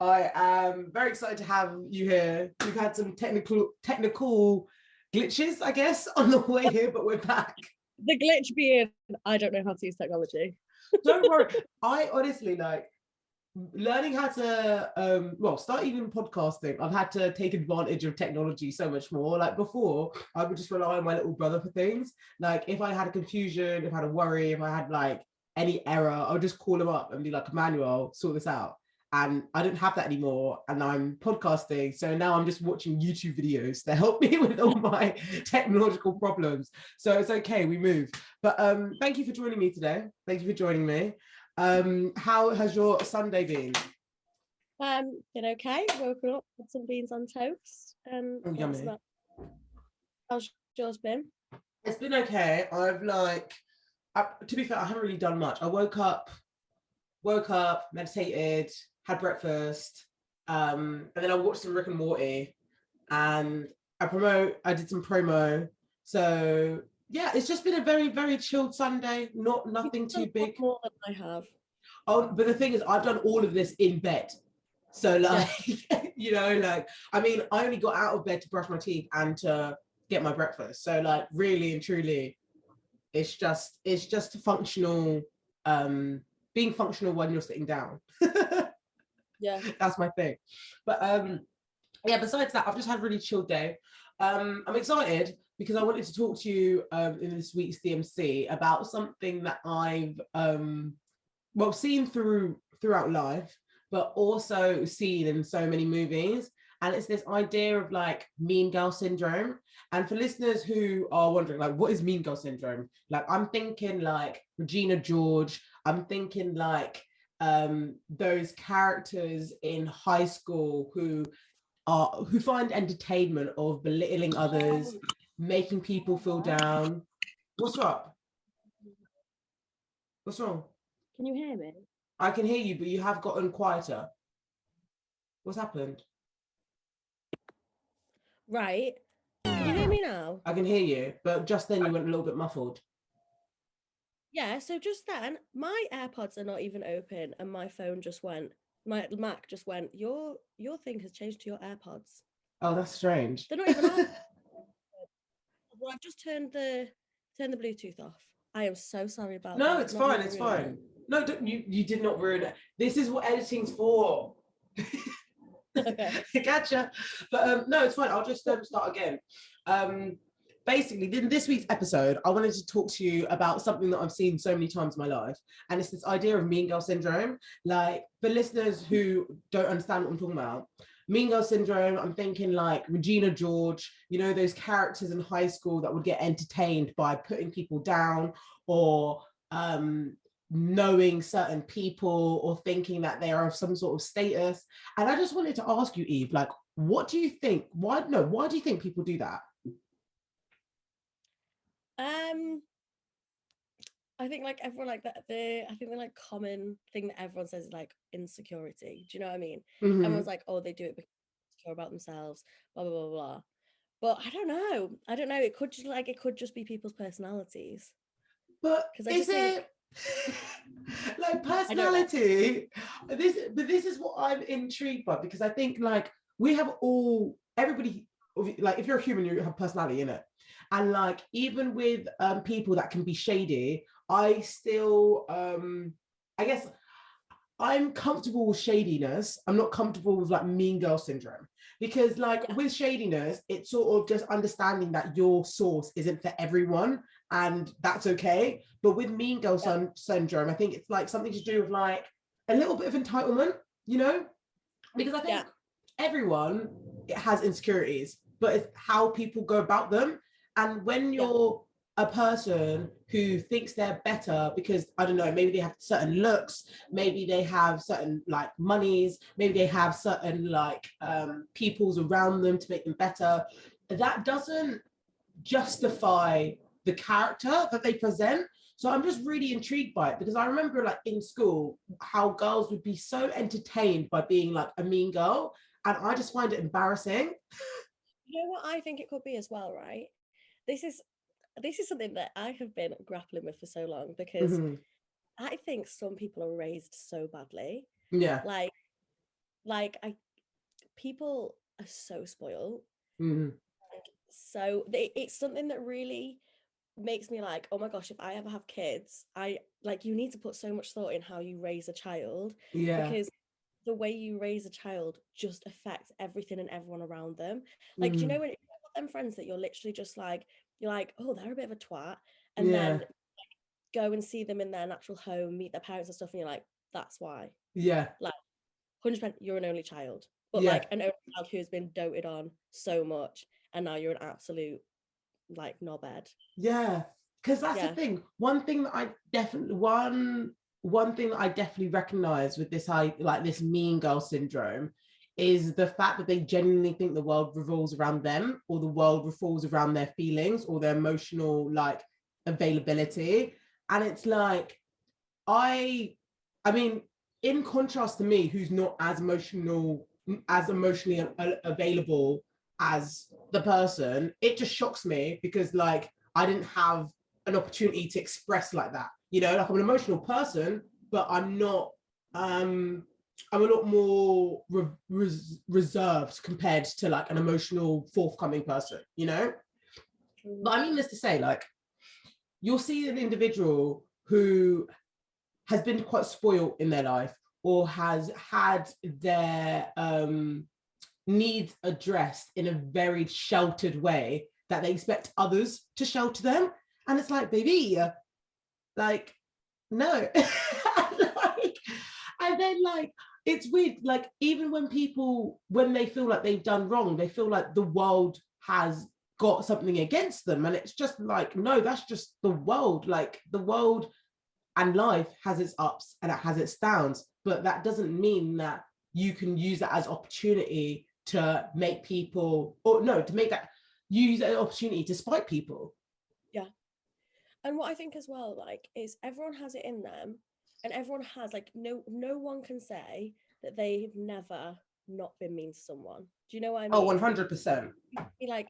I am very excited to have you here. We've had some technical glitches, I guess, on the way here, but we're back. The glitch being, I don't know how to use technology. Don't worry. I honestly learning how to start even podcasting. I've had to take advantage of technology so much more. Like before, I would just rely on my little brother for things. Like if I had a confusion, if I had a worry, if I had like any error, I would just call him up and be like, Emmanuel, sort this out. And I don't have that anymore. And I'm podcasting. So now I'm just watching YouTube videos to help me with all my technological problems. So it's okay, we move. But thank you for joining me today. Thank you for joining me. How has your Sunday been? Been okay. Woken up with some beans on toast. Yummy. How's yours been? It's been okay. To be fair, I haven't really done much. I woke up, meditated, had breakfast, and then I watched some Rick and Morty, and I did some promo. So yeah, it's just been a very, very chilled Sunday. Nothing too big. More than I have. Oh, but the thing is, I've done all of this in bed. So like, I only got out of bed to brush my teeth and to get my breakfast. So like, really and truly, it's just functional. Being functional when you're sitting down. Yeah, that's my thing. But besides that, I've just had a really chilled day. I'm excited because I wanted to talk to you in this week's DMC about something that I've seen throughout life, but also seen in so many movies. And it's this idea of like mean girl syndrome. And for listeners who are wondering, like, what is mean girl syndrome? Like, I'm thinking like Regina George. I'm thinking like those characters in high school who find entertainment of belittling others, making people feel down. What's up? What's wrong? Can you hear me? I can hear you, but you have gotten quieter. What's happened? Right. Can you hear me now? I can hear you, but just then you went a little bit muffled. Yeah, so just then, my AirPods are not even open, and my Mac just went, your thing has changed to your AirPods. Oh, that's strange. They're not even on. Well, I've just turned the Bluetooth off. I am so sorry about that. No, it's fine. It's fine. No, you did not ruin it. This is what editing's for. Okay. Gotcha. But no, it's fine. I'll just start again. Basically, in this week's episode, I wanted to talk to you about something that I've seen so many times in my life, and it's this idea of mean girl syndrome. Like, for listeners who don't understand what I'm talking about, mean girl syndrome, I'm thinking like Regina George, those characters in high school that would get entertained by putting people down or knowing certain people or thinking that they are of some sort of status. And I just wanted to ask you, Eve, like, what do you think? Why do you think people do that? I think like everyone like that. I think the like common thing that everyone says is like insecurity. Do you know what I mean? Mm-hmm. Everyone's like, oh, they do it because they're insecure about themselves, blah blah blah blah. But I don't know. It could just be people's personalities. But is it like personality? This is what I'm intrigued by, because I think like we have everybody, like if you're a human, you have personality in it. And like even with people that can be shady, I still I guess I'm comfortable with shadiness. I'm not comfortable with like mean girl syndrome, because like with shadiness, it's sort of just understanding that your source isn't for everyone, and that's okay. But with mean girl syndrome, I think it's like something to do with like a little bit of entitlement, because I think everyone has insecurities, but it's how people go about them. And when you're a person who thinks they're better because, I don't know, maybe they have certain looks, maybe they have certain like monies, maybe they have certain like peoples around them to make them better, that doesn't justify the character that they present. So I'm just really intrigued by it, because I remember like in school how girls would be so entertained by being like a mean girl, and I just find it embarrassing. You know what I think it could be as well, right? This is something that I have been grappling with for so long, because I think some people are raised so badly. Yeah. Like like people are so spoiled. Mm. So it's something that really makes me like, oh my gosh, if I ever have kids, I like, you need to put so much thought in how you raise a child, Yeah. because the way you raise a child just affects everything and everyone around them. Like, do you Mm. know when you've got them friends that you're literally just like, you're like, oh, they're a bit of a twat, and Yeah. then go and see them in their natural home, meet their parents and stuff, and you're like, that's why. Yeah. Like, 100% you're an only child, but Yeah. like an only child who has been doted on so much, and now you're an absolute like knobhead. Yeah, because that's the thing. One thing that I definitely one thing that I definitely recognize with this like this mean girl syndrome is the fact that they genuinely think the world revolves around them, or the world revolves around their feelings or their emotional like availability. And it's like I mean, in contrast to me, who's not as emotionally available as the person, it just shocks me because like I didn't have an opportunity to express like that. You know, like I'm an emotional person, but I'm not. I'm a lot more reserved compared to like an emotional, forthcoming person. You know, but I mean this to say, like, you'll see an individual who has been quite spoiled in their life, or has had their needs addressed in a very sheltered way that they expect others to shelter them. And it's like, baby, like, no. Like, and then like, it's weird, like even when they feel like they've done wrong, they feel like the world has got something against them, and it's just like, no, that's just the world. Like the world and life has its ups and it has its downs, but that doesn't mean that you can use that as opportunity to make people, or no, to make that, use an opportunity to spite people. Yeah. And what I think as well, like, is everyone has it in them, and everyone has like, no one can say that they've never not been mean to someone. Do you know what I Oh, mean? 100%. Be like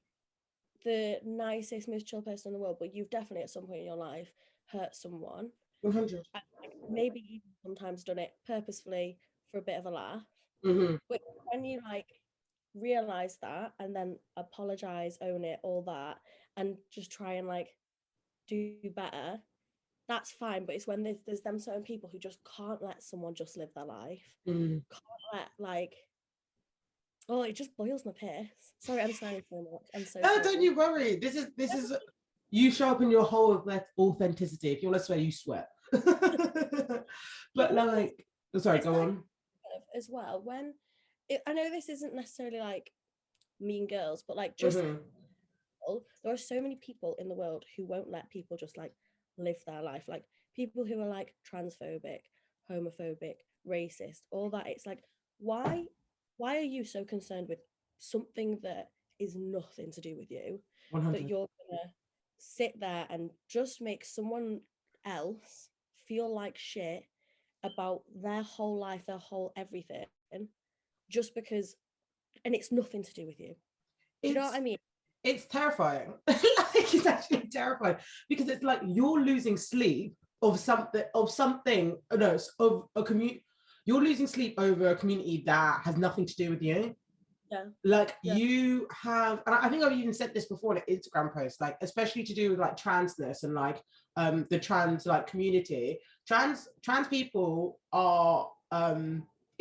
the nicest, most chill person in the world, but you've definitely at some point in your life hurt someone. 100. And, like, maybe even sometimes done it purposefully for a bit of a laugh. Mm-hmm. But when you like realize that and then apologize, own it, all that, and just try and like do better, that's fine. But it's when there's them certain people who just can't let someone just live their life. Mm. Can't let like, oh, it just boils my piss. Sorry, I'm swearing so much. I'm so No, sorry. don't you worry. This is you show up in your whole authenticity. If you want to swear, you swear. But like, sorry, It's go like on. as well when I know this isn't necessarily like mean girls, but like just Mm-hmm. there are so many people in the world who won't let people just like live their life, like people who are like transphobic, homophobic, racist, all that. It's like, why are you so concerned with something that is nothing to do with you, that 100. you're gonna sit there and just make someone else feel like shit about their whole life, their whole everything, just because, and it's nothing to do with you. Do you know what I mean? It's terrifying. Like, it's actually terrifying because it's like you're losing sleep of something. No, of a community. You're losing sleep over a community that has nothing to do with you. Yeah. Like Yeah. you have, and I think I've even said this before in an Instagram post, like especially to do with like transness and like the trans like community. Trans people are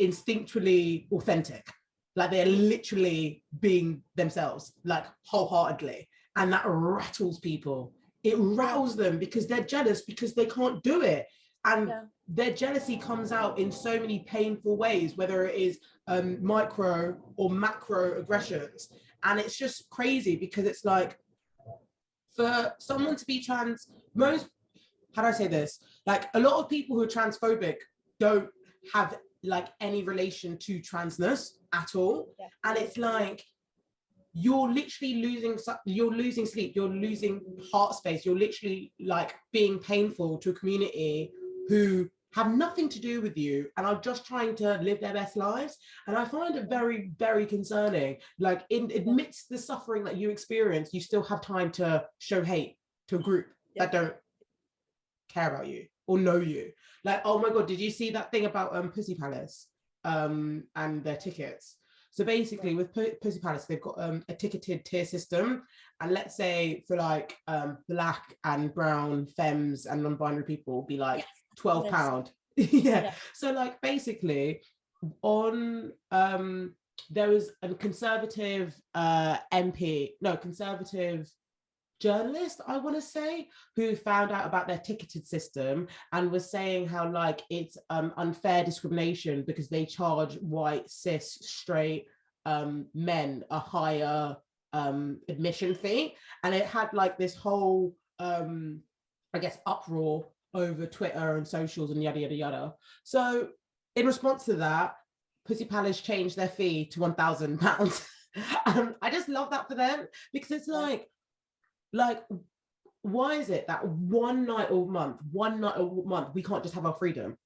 instinctually authentic, like they're literally being themselves, like wholeheartedly, and that rattles people. It rattles them because they're jealous because they can't do it, and their jealousy comes out in so many painful ways, whether it is micro or macro aggressions. And it's just crazy because it's like, for someone to be trans, most, how do I say this? Like a lot of people who are transphobic don't have like any relation to transness at all. Yeah. And it's like, you're literally losing sleep, you're losing heart space, you're literally like being painful to a community who have nothing to do with you and are just trying to live their best lives. And I find it very, very concerning. Like amidst the suffering that you experience, you still have time to show hate to a group that don't care about you or know you. Like, oh my God, did you see that thing about Pussy Palace? and their tickets. So basically with Pussy Palace, they've got a ticketed tier system. And let's say for like black and brown femmes and non-binary people will be like £12. Yeah. So like basically on there was a conservative conservative journalist, I want to say, who found out about their ticketed system and was saying how like it's unfair discrimination because they charge white cis straight men a higher admission fee, and it had like this whole I guess uproar over Twitter and socials and yada yada yada. So in response to that, Pussy Palace changed their fee to £1,000. I just love that for them, because it's like why is it that one night a month we can't just have our freedom,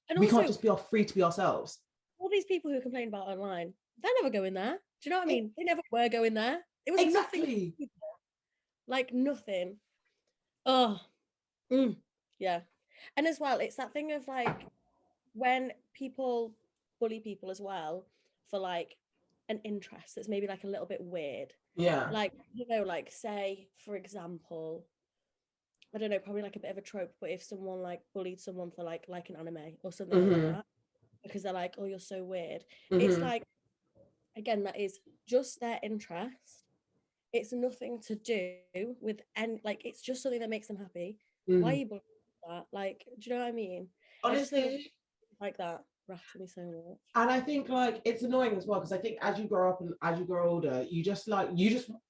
and we can't just be free to be ourselves? All these people who complain about online, they're never going there. Do you know what I mean? They never were going there. It was nothing, like nothing. Yeah. And as well, it's that thing of like when people bully people as well for like an interest that's maybe like a little bit weird. Yeah. Like, you know, like say, for example, I don't know, probably like a bit of a trope, but if someone like bullied someone for like an anime or something like that, because they're like, oh, you're so weird. It's like, again, that is just their interest. It's nothing to do with like it's just something that makes them happy. Why are you bullying that? Like, do you know what I mean? Honestly, like that rattle me so much. And I think like it's annoying as well, because I think as you grow up and as you grow older,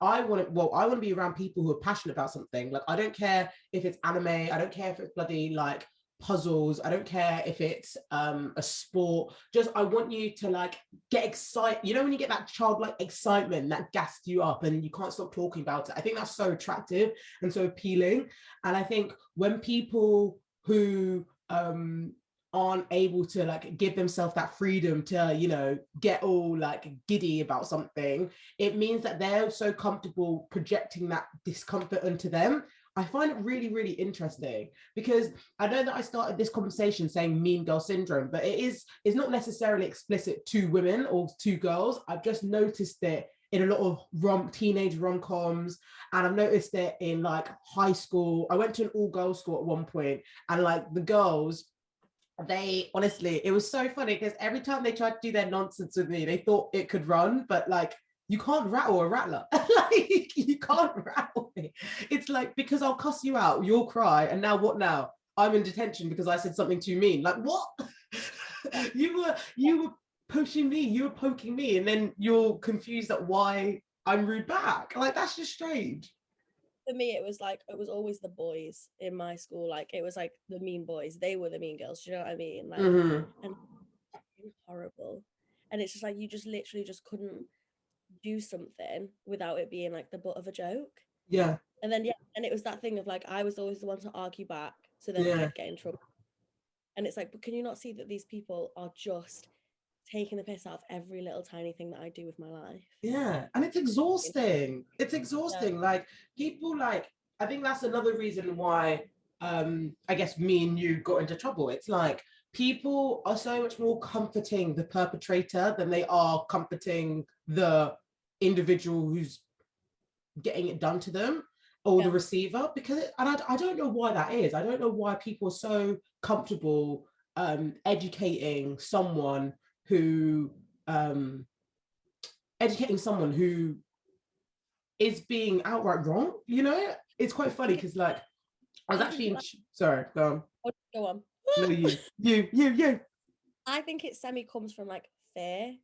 I want to be around people who are passionate about something. Like I don't care if it's anime, I don't care if it's bloody like puzzles, I don't care if it's a sport. Just I want you to like get excited. You know, when you get that childlike excitement that gassed you up and you can't stop talking about it. I think that's so attractive and so appealing. And I think when people who aren't able to like give themselves that freedom to, you know, get all like giddy about something, it means that they're so comfortable projecting that discomfort onto them. I find it really, really interesting, because I know that I started this conversation saying mean girl syndrome, but it's not necessarily explicit to women or to girls. I've just noticed it in a lot of teenage rom-coms, and I've noticed it in like high school. I went to an all-girls school at one point, and like the girls, it was so funny because every time they tried to do their nonsense with me, they thought it could run, but like you can't rattle a rattler. Like you can't rattle me. It's like, because I'll cuss you out, you'll cry, and now what now? I'm in detention because I said something too mean. Like what? you were pushing me, you were poking me, and then you're confused at why I'm rude back. Like that's just strange. For me, it was always the boys in my school. Like it was like the mean boys, they were the mean girls. Do you know what I mean? Like, and it was horrible. And it's just like you just literally just couldn't do something without it being like the butt of a joke. Yeah. And then and it was that thing of like I was always the one to argue back, so then I'd get in trouble. And it's like, but can you not see that these people are just taking the piss out of every little tiny thing that I do with my life? Yeah, and it's exhausting. It's exhausting. Like people, like I think that's another reason why I guess me and you got into trouble. It's like people are so much more comforting the perpetrator than they are comforting the individual who's getting it done to them, or the receiver, because I don't know why that is. I don't know why people are so comfortable educating someone who is being outright wrong. You know, it's quite funny because like I was actually sorry, go on. No, you. I think it comes from like fear,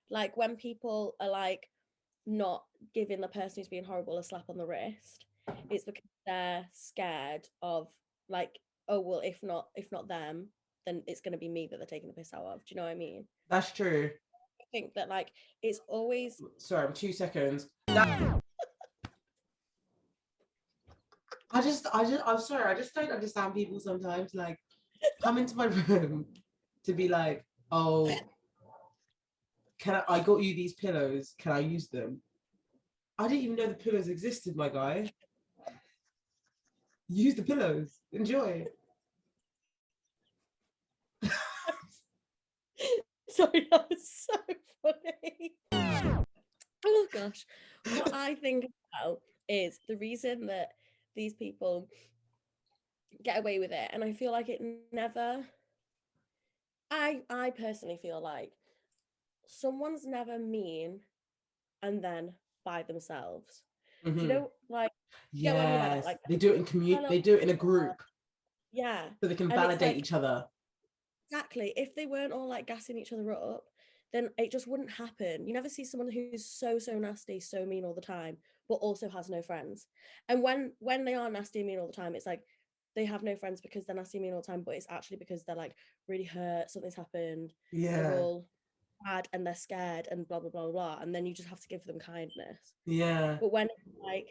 like when people are like not giving the person who's being horrible a slap on the wrist, it's because they're scared of like, oh well, if not them, then it's going to be me that they're taking the piss out of. Do you know what I mean? That's true. I think that like it's always sorry, 2 seconds. I'm sorry, I just don't understand people sometimes like come into my room to be like, oh, I got you these pillows, can I use them? I didn't even know the pillows existed, my guy. Use the pillows, enjoy. Sorry, that was so funny. Oh gosh. What I think about is the reason that these people get away with it, and I feel like it never, I personally feel like someone's never mean and then by themselves. Do you know, like, get what I mean by that? Yes, Like, they do it in they do it in a group yeah, so they can and it's validate like, each other. exactly, if they weren't all like gassing each other up, then it just wouldn't happen. You never see someone who's so nasty, so mean all the time, but also has no friends. And when they are nasty and mean all the time, it's like they have no friends because they're nasty and mean all the time, but it's actually because they're like really hurt, something's happened, they're Yeah, all bad and they're scared and blah blah blah blah. And then you just have to give them kindness. yeah, But when like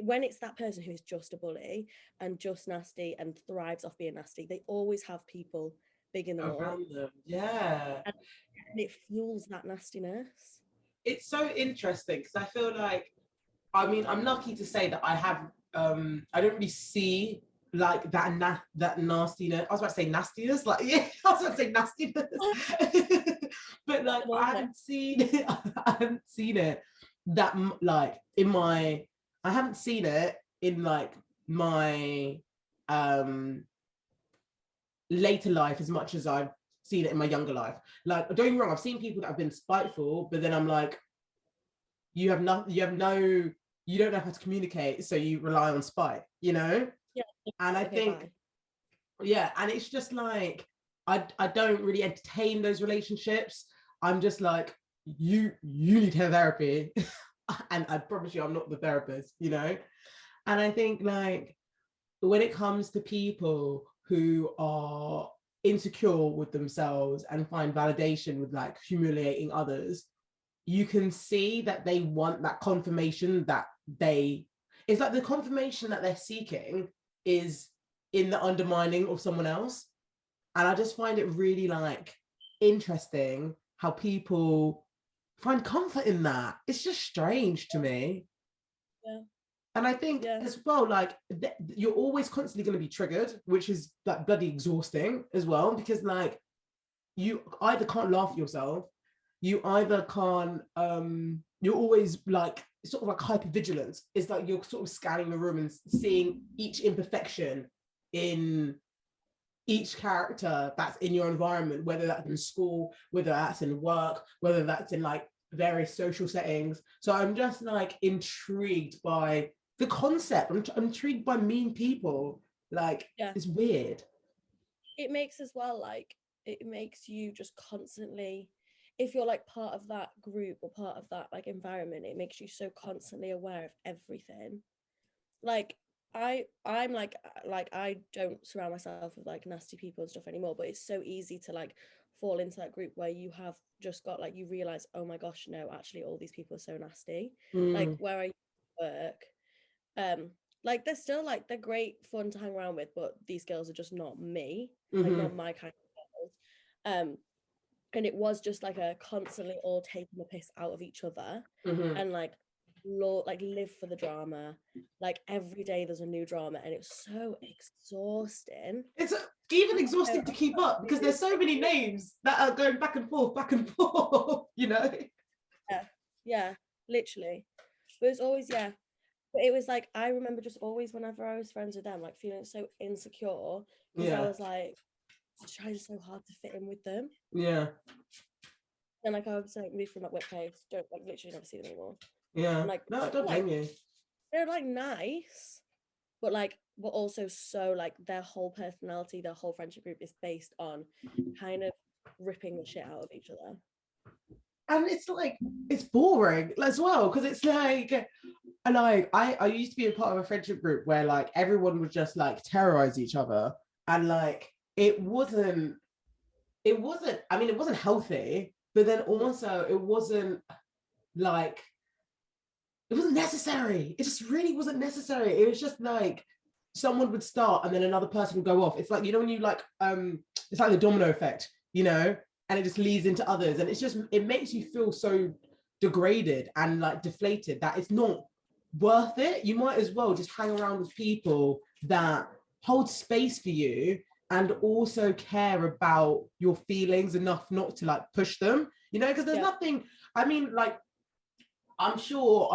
when it's that person who's just a bully and just nasty and thrives off being nasty, they always have people bigging them up, around them. Yeah, and it fuels that nastiness. it's so interesting because I feel like, I mean, I'm lucky to say that I have, I don't really see like that nastiness. I was about to say nastiness, like, yeah, I was about to say nastiness. But like, I haven't seen it, I haven't seen it that like in my, I haven't seen it in like my later life as much as I've seen it in my younger life. Like, don't get me wrong, I've seen people that have been spiteful, but then I'm like, you have no, you don't know how to communicate, so you rely on spite, you know? Yeah. And I think, bye. yeah, and it's just like, I don't really entertain those relationships. I'm just like, you need to have therapy. And I promise you, I'm not the therapist, you know? And I think like, when it comes to people who are insecure with themselves and find validation with like humiliating others, you can see that they want that confirmation that it's like the confirmation that they're seeking is in the undermining of someone else. And I just find it really like interesting how people find comfort in that. It's just strange to me. Yeah. And I think as well, like you're always constantly going to be triggered, which is like bloody exhausting as well, because like you either can't laugh at yourself, you either can't, you're always like sort of like hypervigilance. It's like you're sort of scanning the room and seeing each imperfection in each character that's in your environment, whether that's in school, whether that's in work, whether that's in like various social settings. So I'm just like intrigued by the concept. I'm intrigued by mean people. Like, it's weird. It makes as well, like, it makes you just constantly, if you're like part of that group or part of that like environment, it makes you so constantly aware of everything. Like, I'm like I don't surround myself with like nasty people and stuff anymore, but it's so easy to like fall into that group where you have just got like, you realize, oh my gosh, no, actually all these people are so nasty. Like where I work, like they're still like, they're great fun to hang around with, but these girls are just not me, like not my kind of girls. And it was just like a constantly all taking the piss out of each other, and like live for the drama. Like every day there's a new drama, and it's so exhausting. It's even exhausting to keep up because there's so many names that are going back and forth, you know? Yeah, literally. But it's always, but it was like, I remember just always whenever I was friends with them, like feeling so insecure because I was like trying so hard to fit in with them. Yeah. And like I was like, moved from that workplace, don't like literally never see them anymore. Yeah. And, like, no, I don't blame you. They're like nice, but also so like their whole personality, their whole friendship group is based on kind of ripping the shit out of each other. And it's like, it's boring as well, because it's like I used to be a part of a friendship group where like everyone would just like terrorize each other, and like it wasn't I mean, it wasn't healthy, but then also it wasn't like, it wasn't necessary. It just really wasn't necessary. It was just like someone would start and then another person would go off. It's like, you know, when you like it's like the domino effect, you know, and it just leads into others, and it's just, it makes you feel so degraded and like deflated that it's not worth it. You might as well just hang around with people that hold space for you and also care about your feelings enough not to like push them, you know, because there's nothing, I mean, like, I'm sure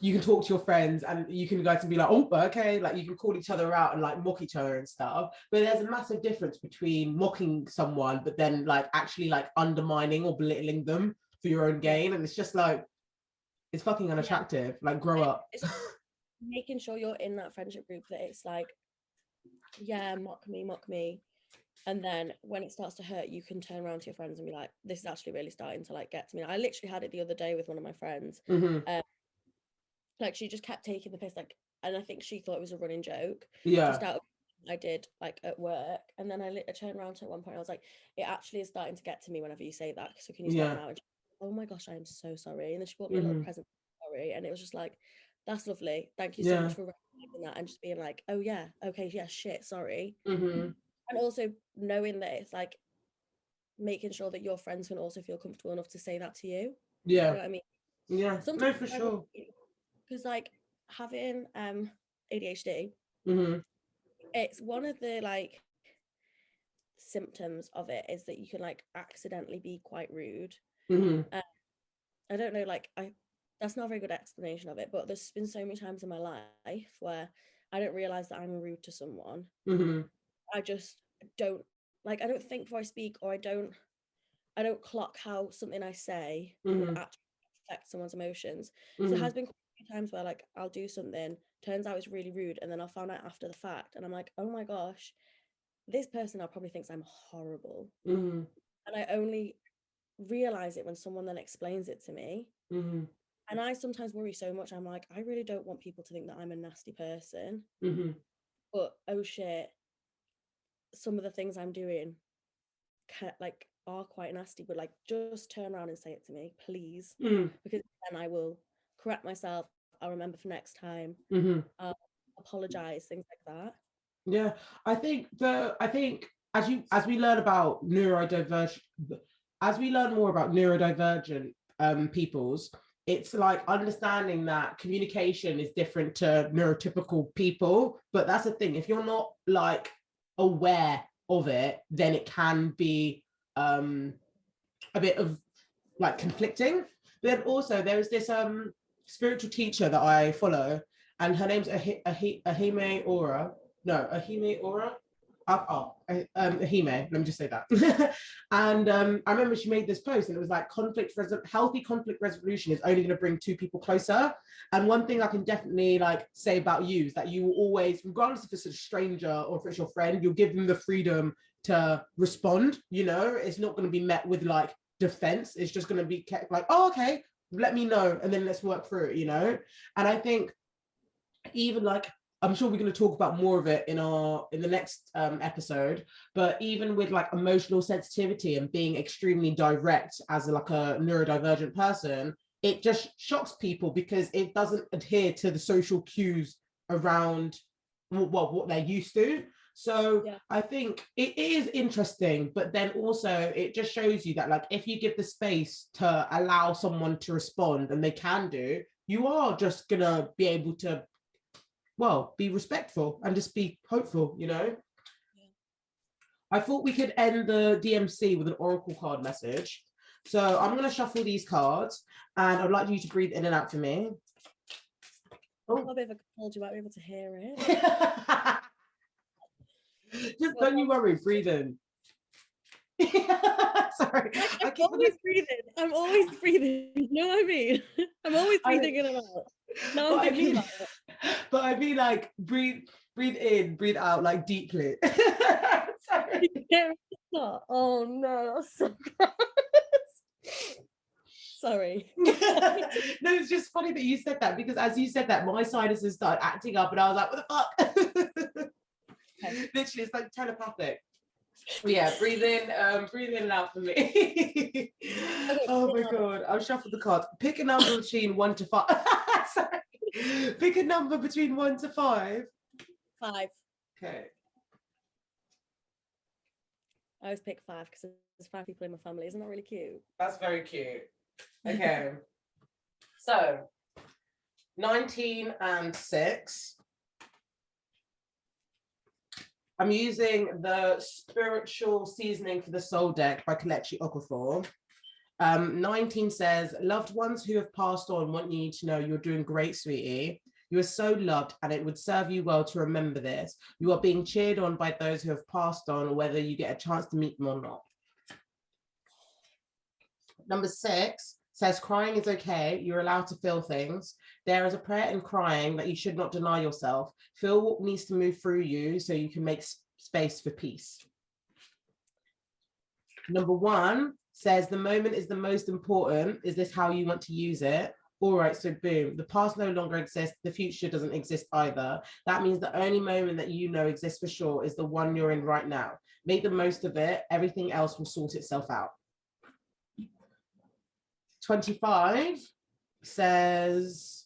you can talk to your friends and you can guys be like, oh, okay, like you can call each other out and like mock each other and stuff. But there's a massive difference between mocking someone, but then like actually like undermining or belittling them for your own gain. And it's just like, it's fucking unattractive. Like, grow up. It's making sure you're in that friendship group that it's like, yeah, mock me. And then when it starts to hurt, you can turn around to your friends and be like, this is actually really starting to like get to me. I literally had it the other day with one of my friends. Like, she just kept taking the piss, like, and I think she thought it was a running joke. Just out of I did like at work. And then I turned around to her at one point, I was like, it actually is starting to get to me whenever you say that. So can you stop now? And she, oh my gosh, I am so sorry. And then she bought me a little present. Sorry. And it was just like, that's lovely. Thank you so much for recognizing that and just being like, oh yeah, okay, yeah, shit, sorry. And also knowing that it's like making sure that your friends can also feel comfortable enough to say that to you. You know what I mean? Yeah. Sometimes no, for sure. Because like having ADHD, it's one of the like symptoms of it is that you can like accidentally be quite rude. I don't know, like that's not a very good explanation of it, but there's been so many times in my life where I don't realize that I'm rude to someone. I just don't like, I don't think before I speak, or I don't clock how something I say would actually affect someone's emotions. So there has been quite a few times where like I'll do something, turns out it's really rude, and then I'll find out after the fact, and I'm like, oh my gosh, this person now probably thinks I'm horrible. And I only realize it when someone then explains it to me. And I sometimes worry so much, I'm like, I really don't want people to think that I'm a nasty person. But oh shit, some of the things I'm doing like are quite nasty, but like just turn around and say it to me, please, because then I will correct myself. I'll remember for next time. I'll apologize, things like that. Yeah, I think as we learn about neurodivergent, as we learn more about neurodivergent peoples, it's like understanding that communication is different to neurotypical people. But that's the thing, if you're not like aware of it, then it can be a bit of like conflicting. Then also there is this spiritual teacher that I follow, and her name's Ahime Aura. No, Ahime Aura. Ahime, let me just say that. And I remember she made this post and it was like healthy conflict resolution is only going to bring two people closer. And one thing I can definitely like say about you is that you will always, regardless if it's a stranger or if it's your friend, you'll give them the freedom to respond. You know, it's not going to be met with like defense. It's just going to be kept like, oh, okay, let me know and then let's work through it, you know. And I think even like, I'm sure we're going to talk about more of it in the next episode, but even with like emotional sensitivity and being extremely direct as like a neurodivergent person, it just shocks people because it doesn't adhere to the social cues around what they're used to. So I think it is interesting, but then also it just shows you that like if you give the space to allow someone to respond, and they can do, you are just gonna be able to, well, be respectful and just be hopeful, you know. I thought we could end the DMC with an oracle card message. So I'm going to shuffle these cards and I'd like you to breathe in and out for me. Oh, a bit of a cold, you might be able to hear it. Just don't you worry, breathe in. Sorry. I'm always breathing. You know what I mean? I'm always breathing in and out. No, I'm thinking about it. But I mean like breathe in, breathe out like deeply. Sorry. Oh no, that's so gross. Sorry. No, it's just funny that you said that, because as you said that, my sinuses started acting up and I was like, what the fuck? Okay. Literally, it's like telepathic. Yeah, breathe in and out for me. Okay, oh my god, I'll shuffle the cards. Pick a number between 1 to 5. Sorry. Pick a number between 1 to 5. 5. Okay. I always pick 5 because there's 5 people in my family. Isn't that really cute? That's very cute. Okay. So 19 and 6. I'm using the Spiritual Seasoning for the Soul deck by Kelechi Okafor. 19 says, loved ones who have passed on want you to know you're doing great, sweetie. You are so loved, and it would serve you well to remember this. You are being cheered on by those who have passed on, whether you get a chance to meet them or not. Number 6 says, crying is okay. You're allowed to feel things. There is a prayer in crying that you should not deny yourself. Feel what needs to move through you so you can make space for peace. Number 1 says, the moment is the most important. Is this how you want to use it? All right, so boom, the past no longer exists. The future doesn't exist either. That means the only moment that you know exists for sure is the one you're in right now. Make the most of it. Everything else will sort itself out. 25 says,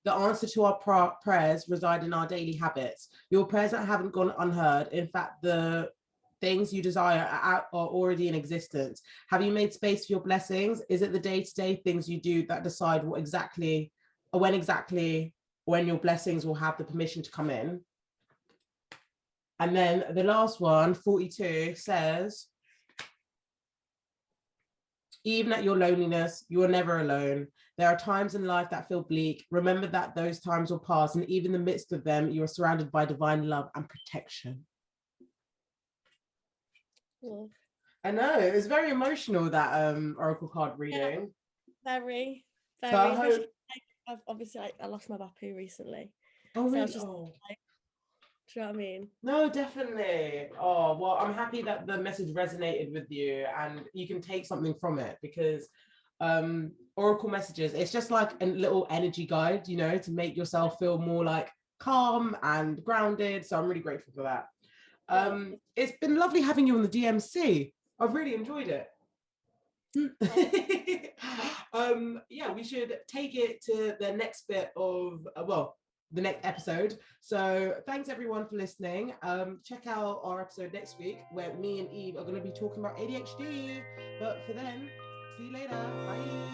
the answer to our prayers reside in our daily habits. Your prayers that haven't gone unheard. In fact, the things you desire are already in existence. Have you made space for your blessings? Is it the day-to-day things you do that decide when exactly when your blessings will have the permission to come in? And then the last one, 42, says, even at your loneliness, you are never alone. There are times in life that feel bleak. Remember that those times will pass, and even in the midst of them, you are surrounded by divine love and protection. Love. I know, it was very emotional, that oracle card reading. Yeah, very. So I hope... I've obviously, I lost my bapu recently. Oh, so really? I was just, do you know what I mean? No, definitely. Oh, well, I'm happy that the message resonated with you and you can take something from it, because oracle messages, it's just like a little energy guide, you know, to make yourself feel more like calm and grounded. So I'm really grateful for that. It's been lovely having you on the DMC. I've really enjoyed it. Yeah, we should take it to the next bit of the next episode. So thanks everyone for listening. Check out our episode next week where me and Eve are going to be talking about ADHD. But for then, see you later. Bye.